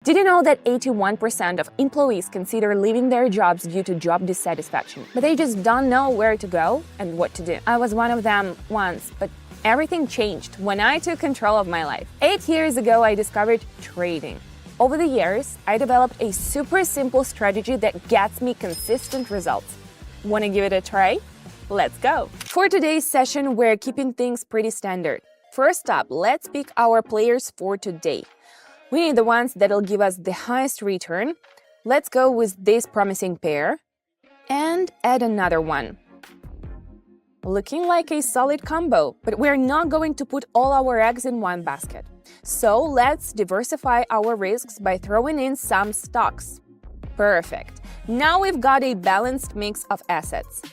Did you know that 81% of employees consider leaving their jobs due to job dissatisfaction, but they just don't know where to go and what to do? I was one of them once, but everything changed when I took control of my life. 8 years ago, I discovered trading. Over the years, I developed a super simple strategy that gets me consistent results. Want to give it a try? Let's go! For today's session, we're keeping things pretty standard. First up, let's pick our players for today. We need the ones that'll give us the highest return. Let's go with this promising pair and add another one. Looking like a solid combo, but we're not going to put all our eggs in one basket. So let's diversify our risks by throwing in some stocks. Perfect. Now we've got a balanced mix of assets.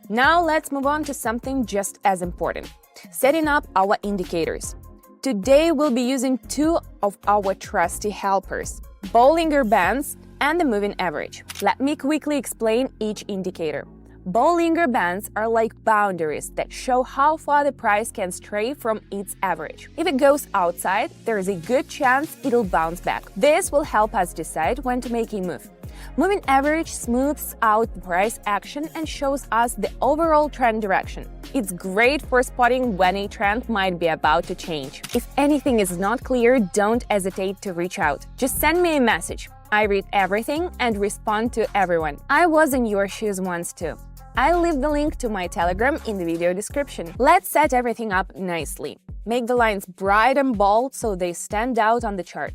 Now let's move on to something just as important: setting up our indicators. Today, we'll be using two of our trusty helpers, Bollinger Bands and the Moving Average. Let me quickly explain each indicator. Bollinger Bands are like boundaries that show how far the price can stray from its average. If it goes outside, there is a good chance it'll bounce back. This will help us decide when to make a move. Moving Average smooths out the price action and shows us the overall trend direction. It's great for spotting when a trend might be about to change. If anything is not clear, don't hesitate to reach out. Just send me a message. I read everything and respond to everyone. I was in your shoes once too. I'll leave the link to my Telegram in the video description. Let's set everything up nicely. Make the lines bright and bold so they stand out on the chart.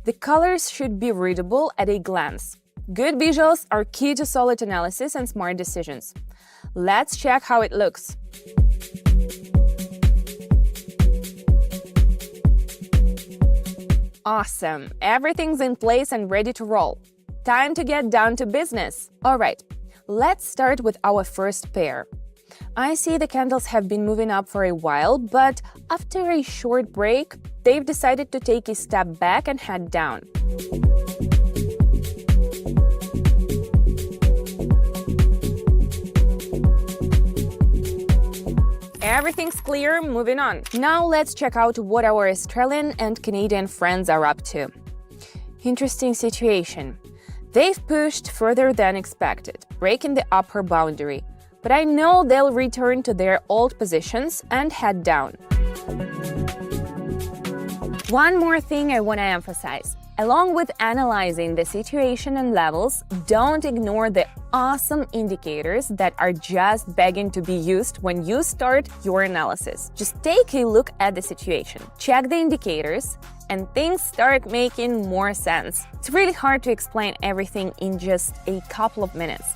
The colors should be readable at a glance. Good visuals are key to solid analysis and smart decisions. Let's check how it looks. Awesome! Everything's in place and ready to roll. Time to get down to business. All right, let's start with our first pair. I see the candles have been moving up for a while, but after a short break, they've decided to take a step back and head down. Everything's clear, moving on. Now let's check out what our Australian and Canadian friends are up to. Interesting situation. They've pushed further than expected, breaking the upper boundary. But I know they'll return to their old positions and head down. One more thing I want to emphasize. Along with analyzing the situation and levels, don't ignore the awesome indicators that are just begging to be used when you start your analysis. Just take a look at the situation, check the indicators, and things start making more sense. It's really hard to explain everything in just a couple of minutes.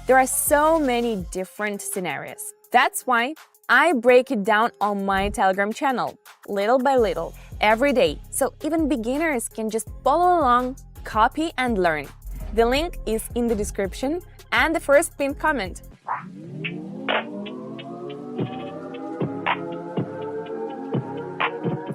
There are so many different scenarios. That's why I break it down on my Telegram channel, little by little, every day, so even beginners can just follow along, copy and learn. The link is in the description and the first pinned comment.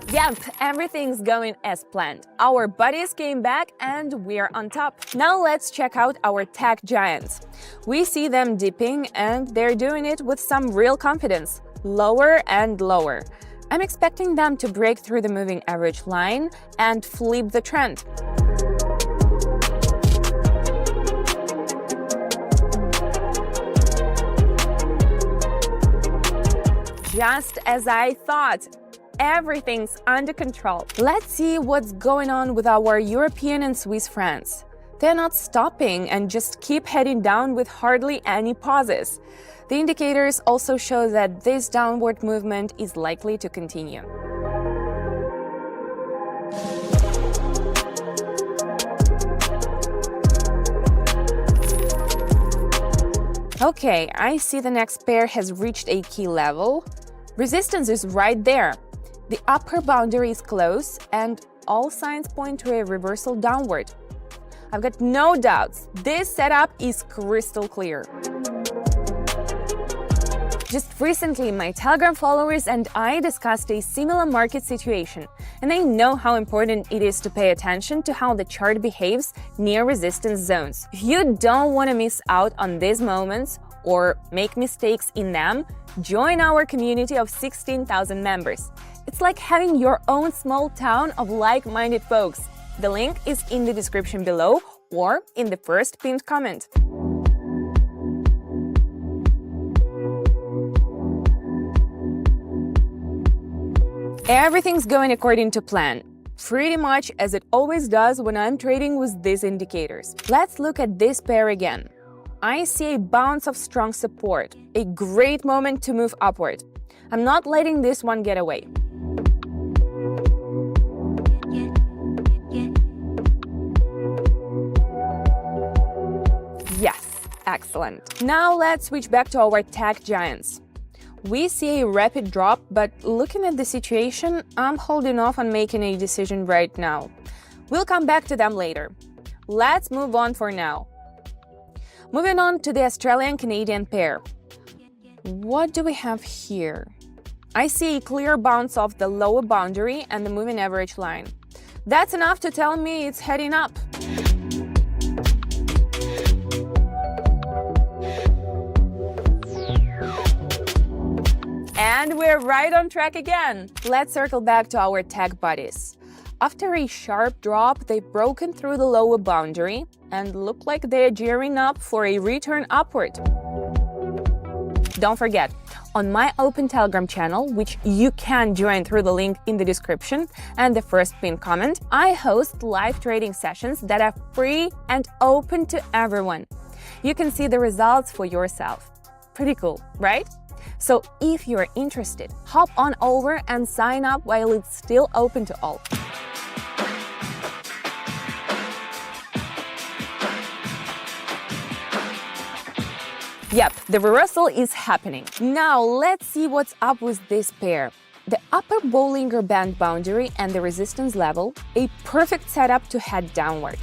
Yep, everything's going as planned. Our buddies came back and we're on top. Now let's check out our tech giants. We see them dipping and they're doing it with some real confidence. Lower and lower. I'm expecting them to break through the moving average line and flip the trend. Just as I thought. Everything's under control. Let's see what's going on with our European and Swiss friends. They're not stopping and just keep heading down with hardly any pauses. The indicators also show that this downward movement is likely to continue. Okay, I see the next pair has reached a key level. Resistance is right there. The upper boundary is close and all signs point to a reversal downward. I've got no doubts. This setup is crystal clear. Just recently, my Telegram followers and I discussed a similar market situation, and I know how important it is to pay attention to how the chart behaves near resistance zones. If you don't want to miss out on these moments or make mistakes in them, join our community of 16,000 members. It's like having your own small town of like-minded folks. The link is in the description below or in the first pinned comment. Everything's going according to plan, pretty much as it always does when I'm trading with these indicators. Let's look at this pair again. I see a bounce of strong support, a great moment to move upward. I'm not letting this one get away. Yes, excellent. Now let's switch back to our tech giants. We see a rapid drop, but looking at the situation, I'm holding off on making a decision right now. We'll come back to them later. Let's move on for now. Moving on to the Australian-Canadian pair. What do we have here? I see a clear bounce off the lower boundary and the moving average line. That's enough to tell me it's heading up. And we're right on track again. Let's circle back to our tech buddies. After a sharp drop, they've broken through the lower boundary and look like they're gearing up for a return upward. Don't forget, on my open Telegram channel, which you can join through the link in the description and the first pinned comment, I host live trading sessions that are free and open to everyone. You can see the results for yourself. Pretty cool, right? So if you're interested, hop on over and sign up while it's still open to all. Yep, the reversal is happening. Now let's see what's up with this pair. The upper Bollinger Band boundary and the resistance level, a perfect setup to head downward.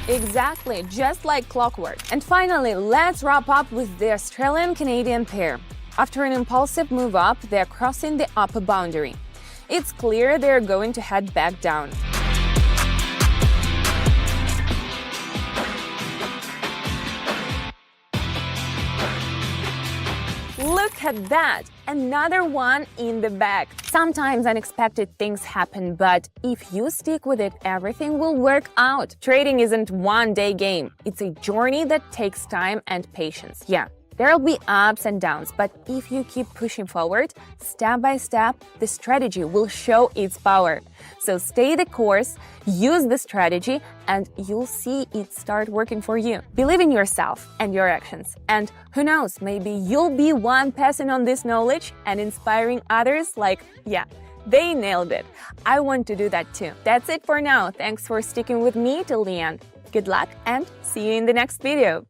Exactly, just like clockwork. And finally, let's wrap up with the Australian-Canadian pair. After an impulsive move up, they're crossing the upper boundary. It's clear they're going to head back down. Look at that! Another one in the bag. Sometimes unexpected things happen, but if you stick with it, everything will work out. Trading isn't a one-day game. It's a journey that takes time and patience. Yeah, there'll be ups and downs, but if you keep pushing forward, step by step, the strategy will show its power. So stay the course, use the strategy, and you'll see it start working for you. Believe in yourself and your actions. And who knows, maybe you'll be one passing on this knowledge and inspiring others like, yeah, they nailed it. I want to do that too. That's it for now. Thanks for sticking with me till the end. Good luck and see you in the next video.